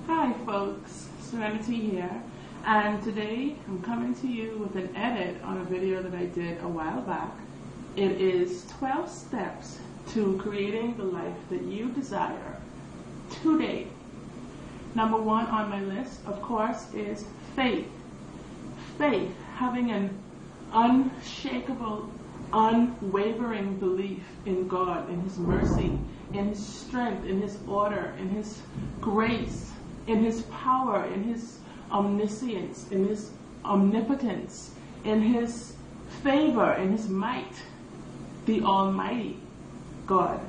Hi folks, Serenity here, and today I'm coming to you with an edit on a video that I did a while back. It is 12 steps to creating the life that you desire today. Number one on my list, of course, is faith. Faith, having an unshakable, unwavering belief in God, in His mercy, in His strength, in His order, in His grace, in His power, in His omniscience, in His omnipotence, in His favor, in His might, the Almighty God.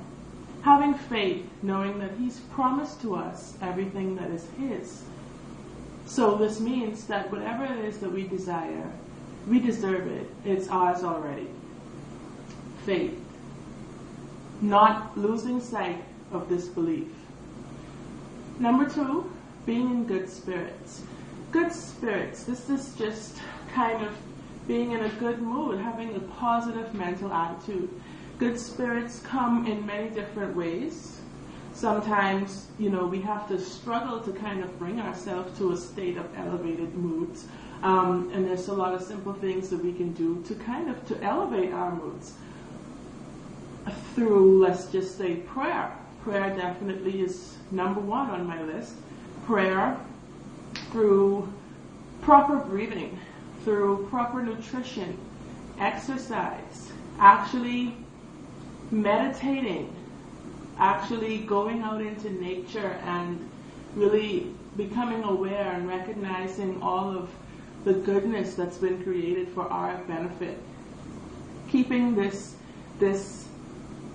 Having faith, knowing that He's promised to us everything that is His. So this means that whatever it is that we desire, we deserve it. It's ours already. Faith. Not losing sight of this belief. Number two, being in good spirits. Good spirits. This is just kind of being in a good mood, having a positive mental attitude. Good spirits come in many different ways. Sometimes, we have to struggle to kind of bring ourselves to a state of elevated moods. And there's a lot of simple things that we can do to elevate our moods. Through, let's just say, prayer. Prayer definitely is number one on my list. Prayer, through proper breathing, through proper nutrition, exercise, actually meditating, actually going out into nature and really becoming aware and recognizing all of the goodness that's been created for our benefit. Keeping this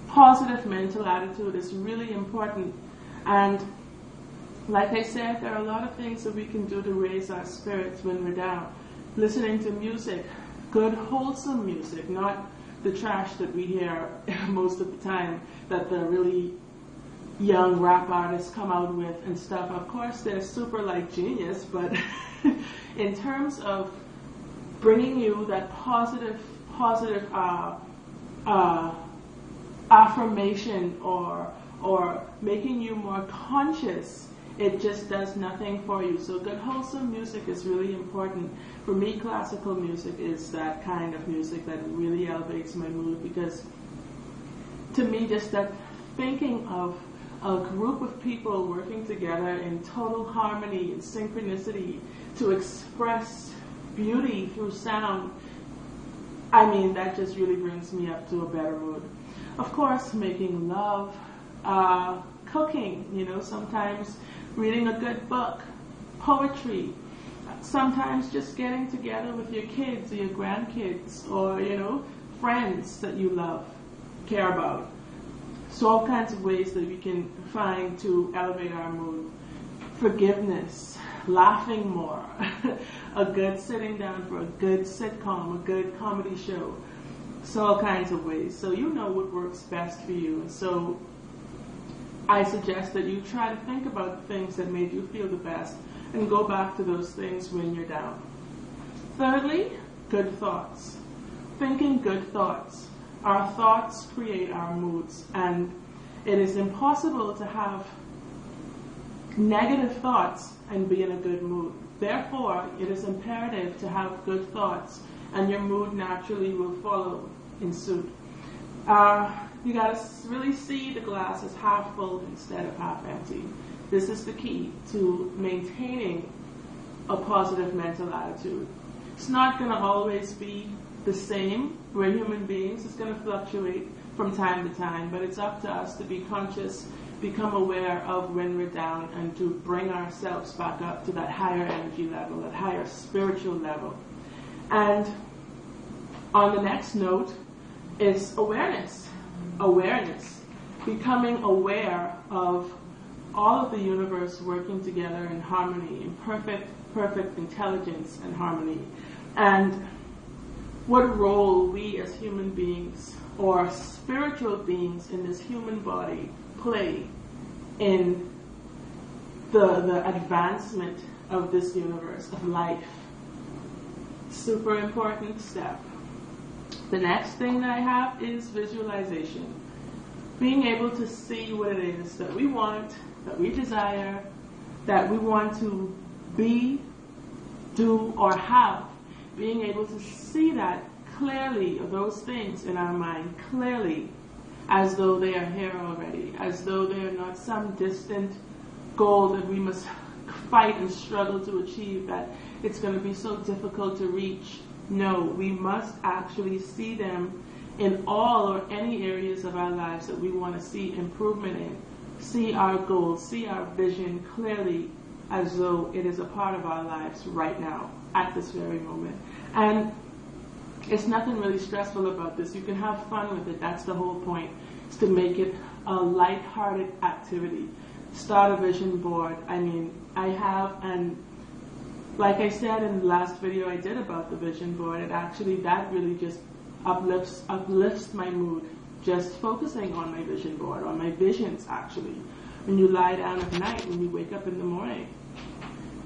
positive mental attitude is really important. And like I said, there are a lot of things that we can do to raise our spirits when we're down. Listening to music, good wholesome music, not the trash that we hear most of the time that the really young rap artists come out with and stuff. Of course, they're super genius, but in terms of bringing you that positive affirmation or making you more conscious, it just does nothing for you. So good wholesome music is really important. For me, classical music is that kind of music that really elevates my mood, because to me, just that thinking of a group of people working together in total harmony and synchronicity to express beauty through sound, that just really brings me up to a better mood. Of course, making love, cooking, sometimes reading a good book, poetry, sometimes just getting together with your kids or your grandkids or, friends that you love, care about. So all kinds of ways that we can find to elevate our mood. Forgiveness, laughing more, a good sitting down for a good sitcom, a good comedy show. So all kinds of ways. So you know what works best for you. So I suggest that you try to think about the things that made you feel the best and go back to those things when you're down. Thirdly, good thoughts. Thinking good thoughts. Our thoughts create our moods, and it is impossible to have negative thoughts and be in a good mood. Therefore, it is imperative to have good thoughts, and your mood naturally will follow in suit. You got to really see the glass as half full instead of half empty. This is the key to maintaining a positive mental attitude. It's not going to always be the same. We're human beings. It's going to fluctuate from time to time, but it's up to us to be conscious, become aware of when we're down, and to bring ourselves back up to that higher energy level, that higher spiritual level. And on the next note is awareness. Awareness. Becoming aware of all of the universe working together in harmony, in perfect intelligence and harmony. And what role we as human beings or spiritual beings in this human body play in the advancement of this universe, of life. Super important step. The next thing that I have is visualization. Being able to see what it is that we want, that we desire, that we want to be, do, or have, being able to see that clearly, those things in our mind clearly, as though they are here already, as though they are not some distant goal that we must fight and struggle to achieve, that it's going to be so difficult to reach. No, we must actually see them in all or any areas of our lives that we want to see improvement in. See our goals, see our vision clearly, as though it is a part of our lives right now, at this very moment. And it's nothing really stressful about this. You can have fun with it. That's the whole point, is to make it a light-hearted activity. Start a vision board. I mean, I have, and like I said in the last video I did about the vision board, that really just uplifts my mood. Just focusing on my vision board, on my visions actually. When you lie down at night, when you wake up in the morning,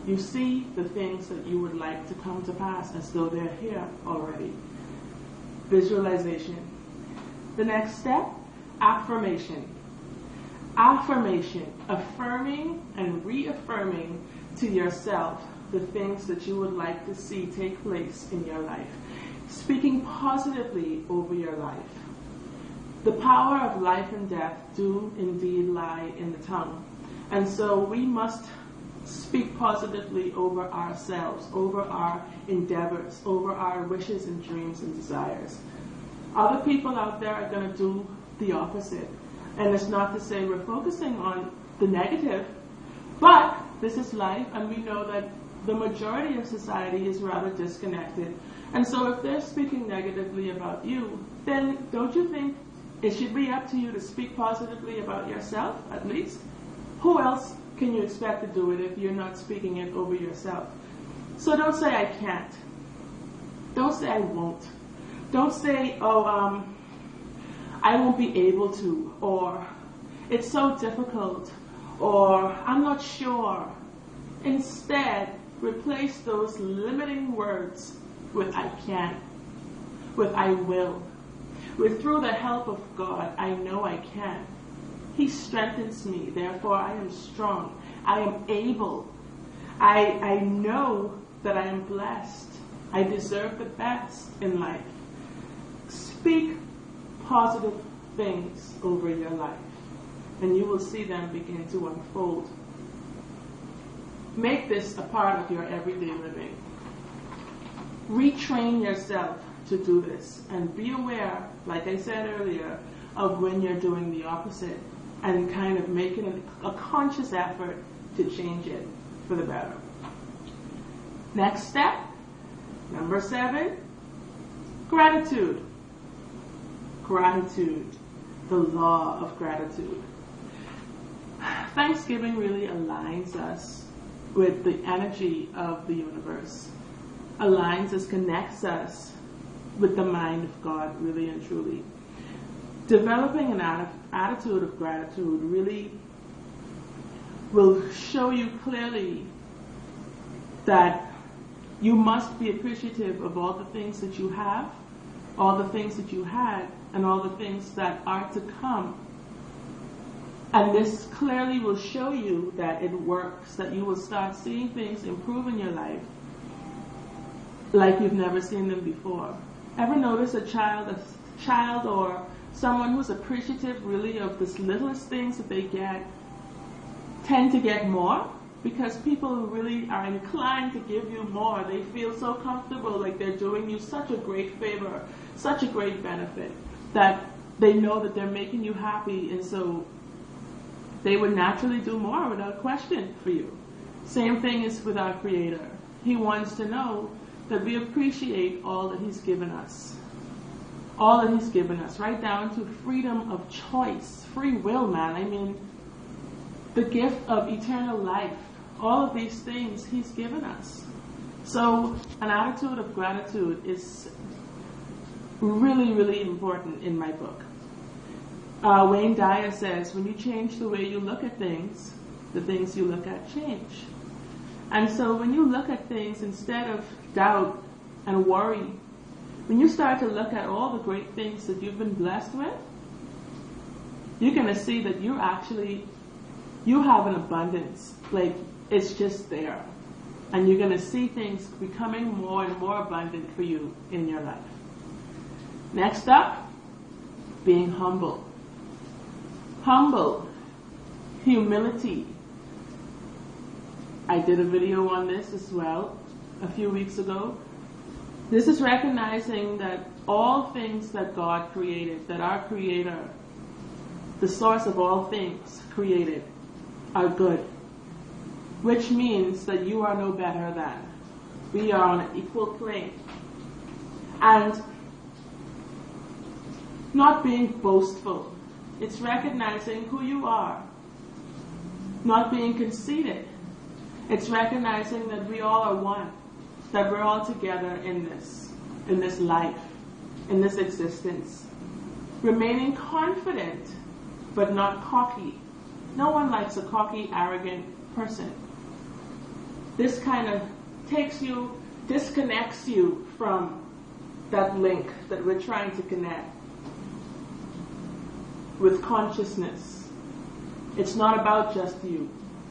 you see the things that you would like to come to pass as though they're here already. Visualization. The next step, affirmation. Affirmation, affirming and reaffirming to yourself the things that you would like to see take place in your life. Speaking positively over your life. The power of life and death do indeed lie in the tongue. And so we must speak positively over ourselves, over our endeavors, over our wishes and dreams and desires. Other people out there are going to do the opposite. And it's not to say we're focusing on the negative, but this is life, and we know that the majority of society is rather disconnected. And so if they're speaking negatively about you, then don't you think it should be up to you to speak positively about yourself, at least? Who else can you expect to do it if you're not speaking it over yourself? So don't say I can't. Don't say I won't. Don't say, oh, I won't be able to, or it's so difficult, or I'm not sure. Instead, replace those limiting words with I can, with I will, with through the help of God, I know I can. He strengthens me, therefore I am strong. I am able. I know that I am blessed. I deserve the best in life. Speak positive things over your life, and you will see them begin to unfold. Make this a part of your everyday living. Retrain yourself to do this, and be aware, like I said earlier, of when you're doing the opposite, and kind of making a conscious effort to change it for the better. Next step, number 7, gratitude. Gratitude, the law of gratitude. Thanksgiving really aligns us with the energy of the universe, aligns us, connects us with the mind of God, really and truly. Developing an attitude of gratitude really will show you clearly that you must be appreciative of all the things that you have, all the things that you had, and all the things that are to come. And this clearly will show you that it works, that you will start seeing things improve in your life like you've never seen them before. Ever notice a child or someone who's appreciative really of the littlest things that they get tend to get more? Because people who really are inclined to give you more, they feel so comfortable, like they're doing you such a great favor, such a great benefit, that they know that they're making you happy, and so they would naturally do more without question for you. Same thing is with our Creator. He wants to know that we appreciate all that He's given us. All that He's given us, right down to freedom of choice, free will, man. I mean, the gift of eternal life. All of these things He's given us. So an attitude of gratitude is really, really important in my book. Wayne Dyer says, when you change the way you look at things, the things you look at change. And so when you look at things, instead of doubt and worry, when you start to look at all the great things that you've been blessed with, you're going to see that you're actually you have an abundance. Like, it's just there. And you're going to see things becoming more and more abundant for you in your life. Next up, being humble. Humble. Humility. I did a video on this as well a few weeks ago. This is recognizing that all things that God created, that our Creator, the source of all things created, are good. Which means that you are no better than. We are on an equal plane. And not being boastful. It's recognizing who you are. Not being conceited. It's recognizing that we all are one. That we're all together in this life, in this existence. Remaining confident, but not cocky. No one likes a cocky, arrogant person. This kind of disconnects you from that link that we're trying to connect with consciousness. It's not about just you.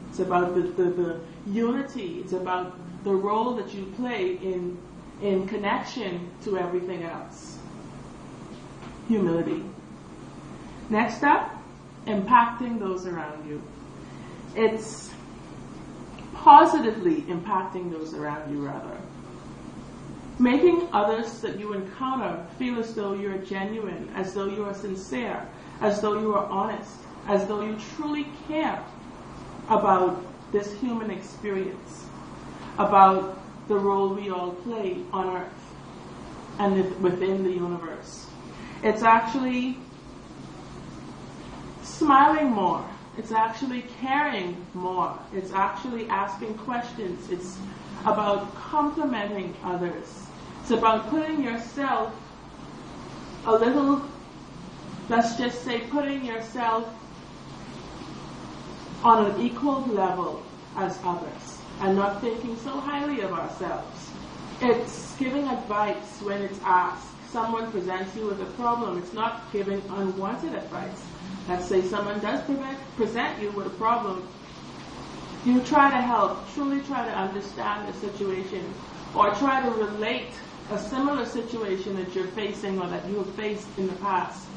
It's about the unity. It's about the role that you play in connection to everything else. Humility. Next up, impacting those around you. It's positively impacting those around you, rather. Making others that you encounter feel as though you're genuine, as though you are sincere, as though you are honest, as though you truly care about this human experience, about the role we all play on Earth and within the universe. It's actually smiling more. It's actually caring more. It's actually asking questions. It's about complimenting others. It's about putting yourself a little, let's just say, putting yourself on an equal level as others and not thinking so highly of ourselves. It's giving advice when it's asked. Someone presents you with a problem. It's not giving unwanted advice. Let's say someone does present you with a problem. You try to help, truly try to understand the situation, or try to relate a similar situation that you're facing or that you have faced in the past,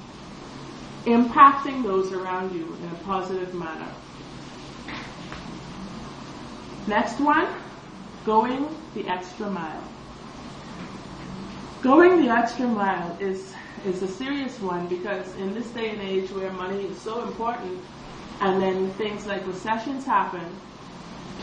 impacting those around you in a positive manner. Next one, going the extra mile. Going the extra mile is a serious one, because in this day and age where money is so important, and then things like recessions happen,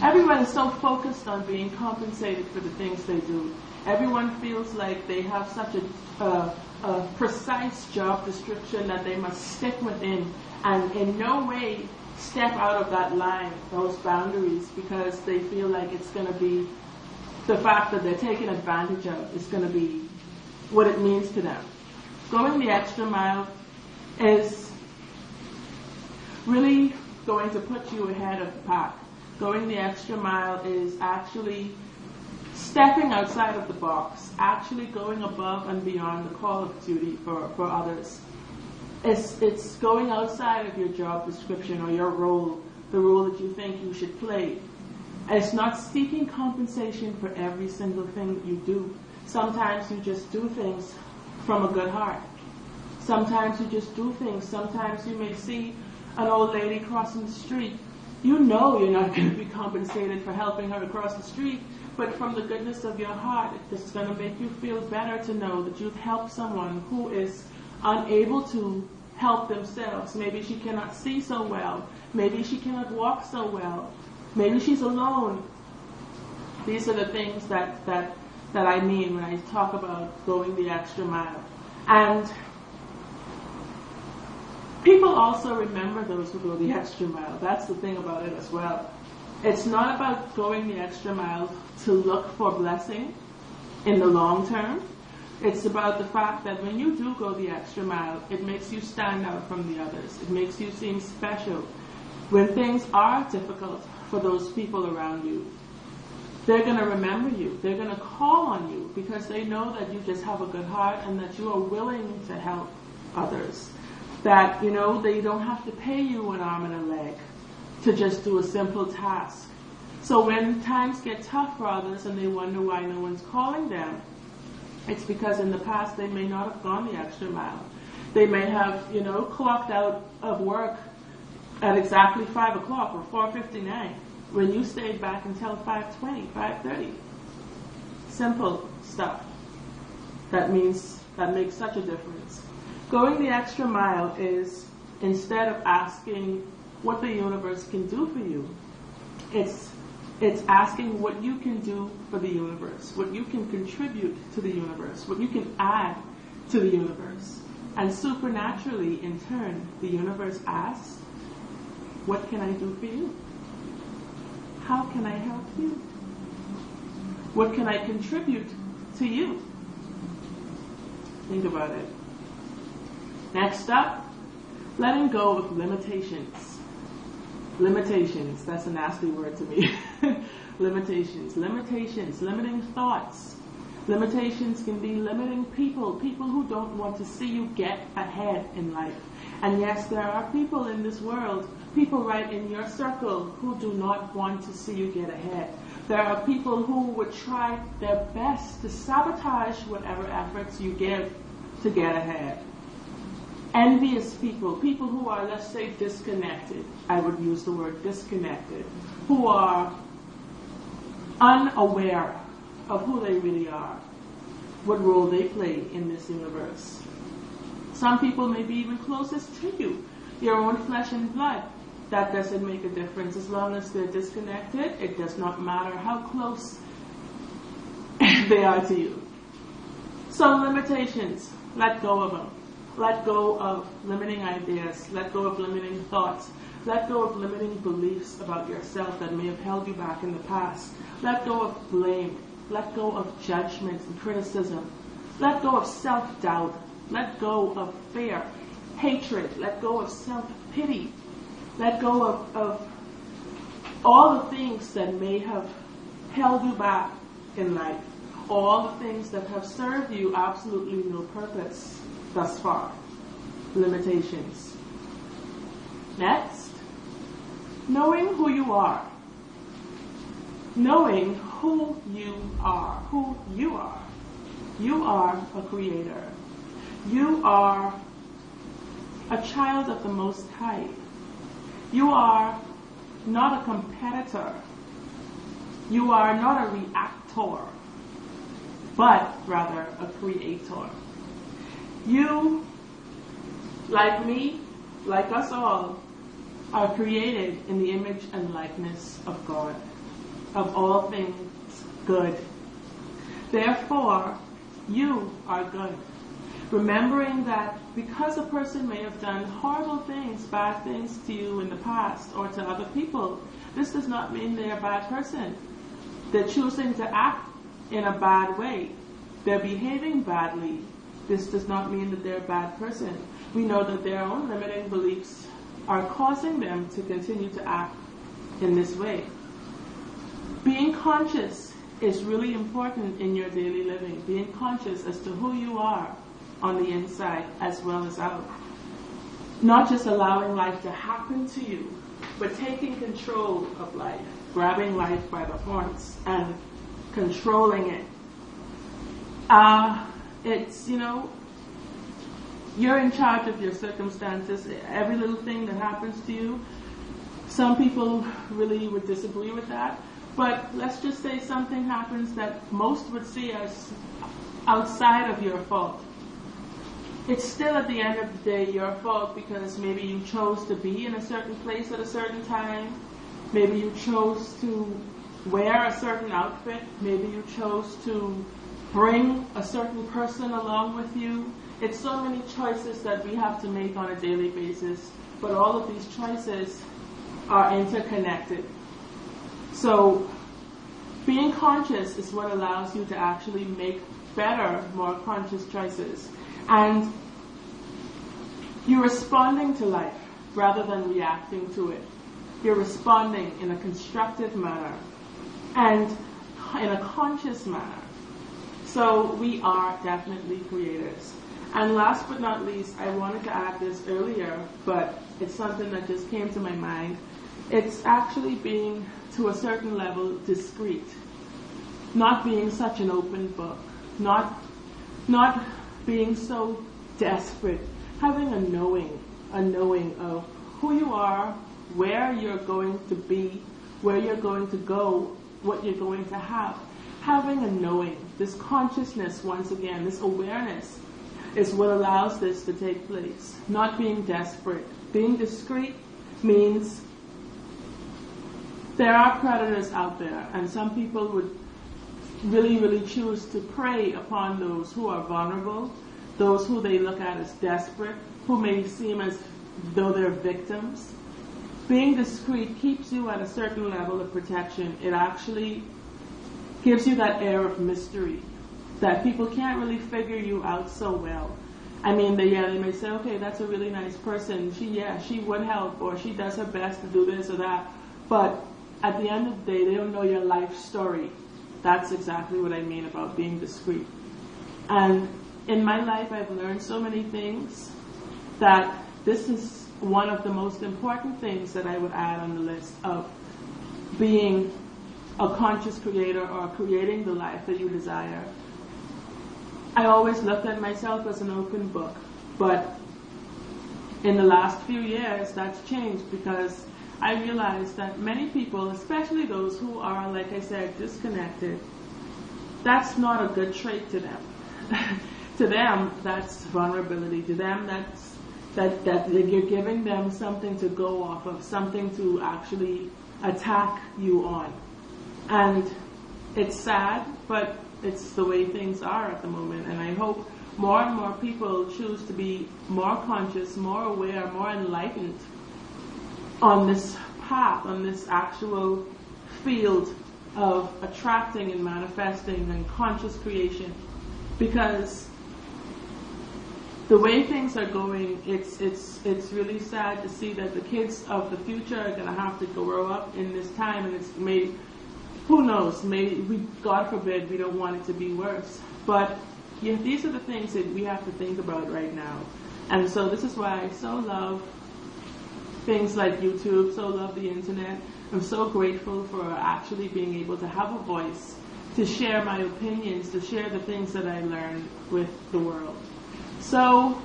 everyone is so focused on being compensated for the things they do. Everyone feels like they have such a precise job description that they must stick within, and in no way step out of that line, those boundaries, because they feel like it's going to be, the fact that they're taken advantage of is going to be what it means to them. Going the extra mile is really going to put you ahead of the pack. Going the extra mile is actually stepping outside of the box, actually going above and beyond the call of duty for others. It's going outside of your job description or your role, the role that you think you should play. And it's not seeking compensation for every single thing that you do. Sometimes you just do things from a good heart. Sometimes you just do things. Sometimes you may see an old lady crossing the street. You know you're not going to be compensated for helping her across the street, but from the goodness of your heart, it's going to make you feel better to know that you've helped someone who is unable to help themselves. Maybe she cannot see so well. Maybe she cannot walk so well. Maybe she's alone. These are the things that I mean when I talk about going the extra mile. And people also remember those who go the extra mile. That's the thing about it as well. It's not about going the extra mile to look for blessing in the long term. It's about the fact that when you do go the extra mile, it makes you stand out from the others. It makes you seem special. When things are difficult for those people around you, they're going to remember you. They're going to call on you because they know that you just have a good heart and that you are willing to help others. That, they don't have to pay you an arm and a leg to just do a simple task. So when times get tough for others and they wonder why no one's calling them, it's because in the past they may not have gone the extra mile. They may have, clocked out of work at exactly 5 o'clock or 4:59 when you stayed back until 5:20, 5:30. Simple stuff. That makes such a difference. Going the extra mile is, instead of asking what the universe can do for you, it's asking what you can do for the universe, what you can contribute to the universe, what you can add to the universe. And supernaturally, in turn, the universe asks, what can I do for you? How can I help you? What can I contribute to you? Think about it. Next up, letting go of limitations. Limitations, that's a nasty word to me. Limitations, limiting thoughts. Limitations can be limiting people who don't want to see you get ahead in life. And yes, there are people in this world, people right in your circle, who do not want to see you get ahead. There are people who would try their best to sabotage whatever efforts you give to get ahead. Envious people who are, let's say, disconnected. I would use the word disconnected. Who are unaware of who they really are, what role they play in this universe. Some people may be even closest to you, your own flesh and blood. That doesn't make a difference. As long as they're disconnected, it does not matter how close they are to you. So limitations, let go of them. Let go of limiting ideas. Let go of limiting thoughts. Let go of limiting beliefs about yourself that may have held you back in the past. Let go of blame. Let go of judgment and criticism. Let go of self-doubt. Let go of fear, hatred. Let go of self-pity. Let go of all the things that may have held you back in life. All the things that have served you absolutely no purpose thus far. Limitations. Next, knowing who you are. Knowing who you are. Who you are. You are a creator. You are a child of the Most High. You are not a competitor. You are not a reactor, but rather a creator. You, like me, like us all, are created in the image and likeness of God, of all things good. Therefore, you are good. Remembering that because a person may have done horrible things, bad things to you in the past or to other people, this does not mean they're a bad person. They're choosing to act in a bad way. They're behaving badly. This does not mean that they're a bad person. We know that their own limiting beliefs are causing them to continue to act in this way. Being conscious is really important in your daily living. Being conscious as to who you are on the inside as well as out. Not just allowing life to happen to you, but taking control of life, grabbing life by the horns and controlling it. It's, you're in charge of your circumstances. Every little thing that happens to you, some people really would disagree with that. But let's just say something happens that most would see as outside of your fault. It's still at the end of the day your fault because maybe you chose to be in a certain place at a certain time. Maybe you chose to wear a certain outfit. Maybe you chose to bring a certain person along with you. It's so many choices that we have to make on a daily basis, but all of these choices are interconnected. So being conscious is what allows you to actually make better, more conscious choices. And you're responding to life rather than reacting to it. You're responding in a constructive manner and in a conscious manner. So we are definitely creators. And last but not least, I wanted to add this earlier, but it's something that just came to my mind. It's actually being, to a certain level, discreet. Not being such an open book. Not being so desperate. Having a knowing of who you are, where you're going to be, where you're going to go, what you're going to have. Having a knowing, this consciousness, once again, this awareness, is what allows this to take place. Not being desperate. Being discreet means there are predators out there, and some people would really, really choose to prey upon those who are vulnerable, those who they look at as desperate, who may seem as though they're victims. Being discreet keeps you at a certain level of protection. It actually gives you that air of mystery that people can't really figure you out so well. I mean, they may say, okay, that's a really nice person. She would help, or she does her best to do this or that. But at the end of the day, they don't know your life story. That's exactly what I mean about being discreet. And in my life, I've learned so many things that this is one of the most important things that I would add on the list of being a conscious creator or creating the life that you desire. I always looked at myself as an open book, but in the last few years that's changed, because I realized that many people, especially those who are, like I said, disconnected, that's not a good trait to them. To them, that's vulnerability. To them, that you're giving them something to go off of, something to actually attack you on. And it's sad, but it's the way things are at the moment. And I hope more and more people choose to be more conscious, more aware, more enlightened on this path, on this actual field of attracting and manifesting and conscious creation. Because the way things are going, it's really sad to see that the kids of the future are going to have to grow up in this time, and it's made, who knows, maybe, God forbid, we don't want it to be worse. But yeah, these are the things that we have to think about right now. And so this is why I so love things like YouTube, so love the internet. I'm so grateful for actually being able to have a voice, to share my opinions, to share the things that I learned with the world. So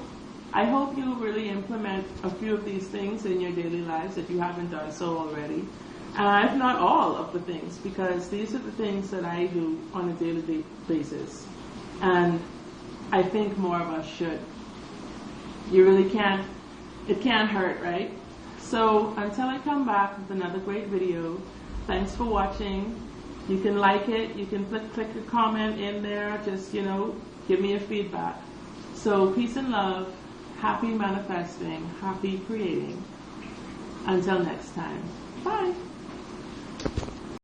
I hope you really implement a few of these things in your daily lives if you haven't done so already. If not all of the things, because these are the things that I do on a daily basis. And I think more of us should. You really can't, it can't hurt, right? So until I come back with another great video, thanks for watching. You can like it, you can click a comment in there, just, give me your feedback. So peace and love, happy manifesting, happy creating. Until next time, bye.